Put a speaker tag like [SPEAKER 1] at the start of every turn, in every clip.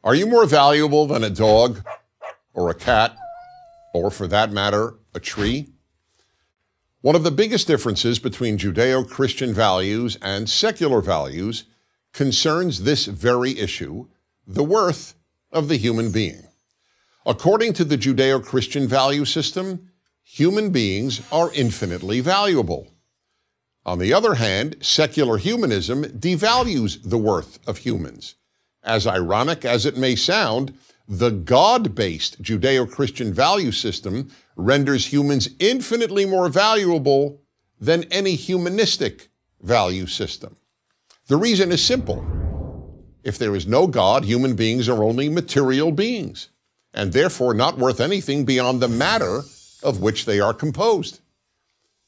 [SPEAKER 1] Are you more valuable than a dog or a cat, or for that matter, a tree? One of the biggest differences between Judeo-Christian values and secular values concerns this very issue, the worth of the human being. According to the Judeo-Christian value system, human beings are infinitely valuable. On the other hand, secular humanism devalues the worth of humans. As ironic as it may sound, the God-based Judeo-Christian value system renders humans infinitely more valuable than any humanistic value system. The reason is simple. If there is no God, human beings are only material beings, and therefore not worth anything beyond the matter of which they are composed.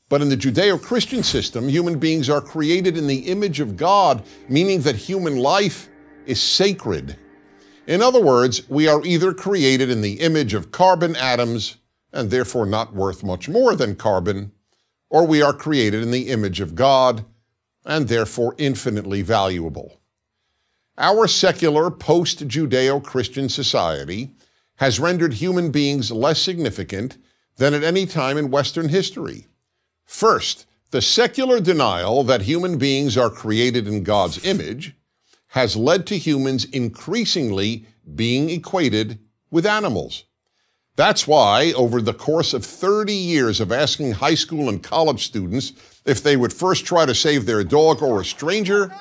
[SPEAKER 1] But in the Judeo-Christian system, human beings are created in the image of God, meaning that human life is sacred. In other words, we are either created in the image of carbon atoms, and therefore not worth much more than carbon, or we are created in the image of God, and therefore infinitely valuable. Our secular post-Judeo-Christian society has rendered human beings less significant than at any time in Western history. First, the secular denial that human beings are created in God's image has led to humans increasingly being equated with animals. That's why, over the course of 30 years of asking high school and college students if they would first try to save their dog or a stranger,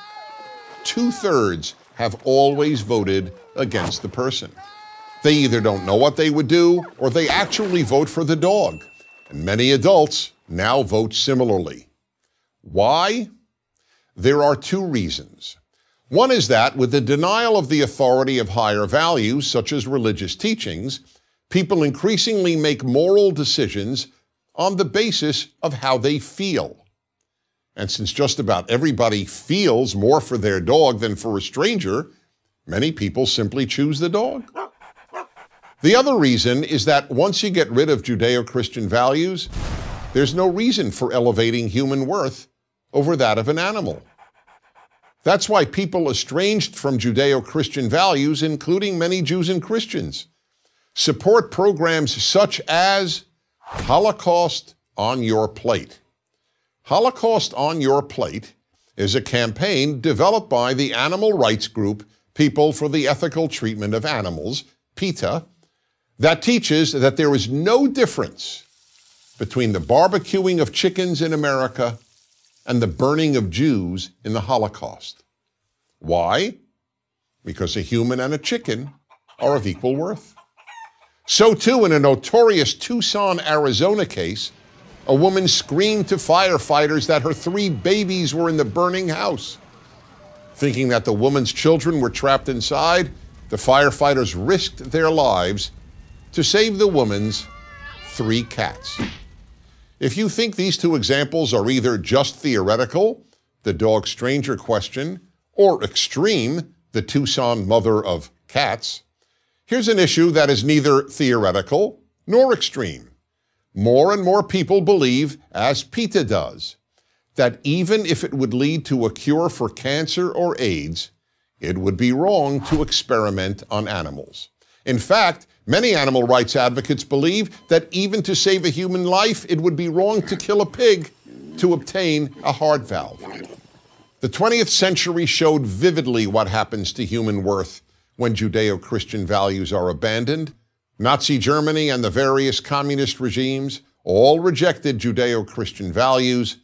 [SPEAKER 1] 2/3 have always voted against the person. They either don't know what they would do, or they actually vote for the dog. And many adults now vote similarly. Why? There are two reasons. One is that with the denial of the authority of higher values, such as religious teachings, people increasingly make moral decisions on the basis of how they feel. And since just about everybody feels more for their dog than for a stranger, many people simply choose the dog. The other reason is that once you get rid of Judeo-Christian values, there's no reason for elevating human worth over that of an animal. That's why people estranged from Judeo-Christian values, including many Jews and Christians, support programs such as Holocaust on Your Plate. Holocaust on Your Plate is a campaign developed by the animal rights group People for the Ethical Treatment of Animals, PETA, that teaches that there is no difference between the barbecuing of chickens in America and the burning of Jews in the Holocaust. Why? Because a human and a chicken are of equal worth. So too, in a notorious Tucson, Arizona case, a woman screamed to firefighters that her 3 babies were in the burning house. Thinking that the woman's children were trapped inside, the firefighters risked their lives to save the woman's 3 cats. If you think these two examples are either just theoretical, the dog-stranger question, or extreme, the Tucson mother of cats, here's an issue that is neither theoretical nor extreme. More and more people believe, as PETA does, that even if it would lead to a cure for cancer or AIDS, it would be wrong to experiment on animals. In fact, many animal rights advocates believe that even to save a human life, it would be wrong to kill a pig to obtain a heart valve. The 20th century showed vividly what happens to human worth when Judeo-Christian values are abandoned. Nazi Germany and the various communist regimes all rejected Judeo-Christian values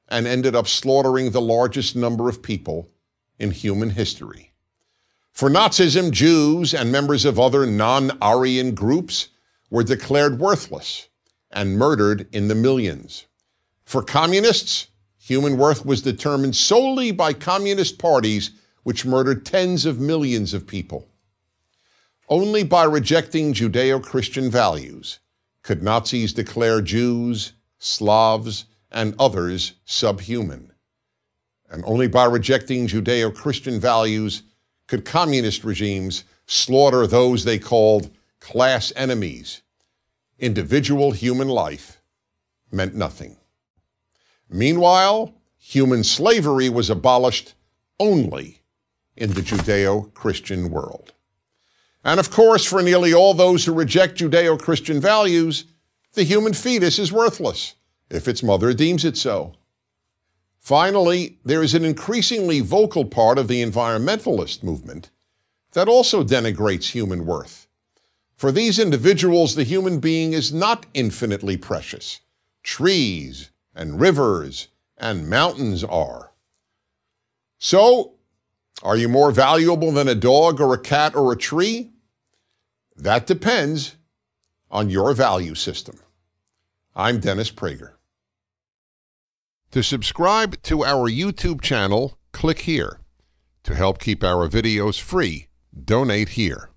[SPEAKER 1] and ended up slaughtering the largest number of people in human history. For Nazism, Jews and members of other non-Aryan groups were declared worthless and murdered in the millions. For communists, human worth was determined solely by communist parties which murdered tens of millions of people. Only by rejecting Judeo-Christian values could Nazis declare Jews, Slavs, and others subhuman. And only by rejecting Judeo-Christian values could communist regimes slaughter those they called class enemies. Individual human life meant nothing. Meanwhile, human slavery was abolished only in the Judeo-Christian world. And of course, for nearly all those who reject Judeo-Christian values, the human fetus is worthless, if its mother deems it so. Finally, there is an increasingly vocal part of the environmentalist movement that also denigrates human worth. For these individuals, the human being is not infinitely precious. Trees and rivers and mountains are. So, are you more valuable than a dog or a cat or a tree? That depends on your value system. I'm Dennis Prager. To subscribe to our YouTube channel, click here. To help keep our videos free, donate here.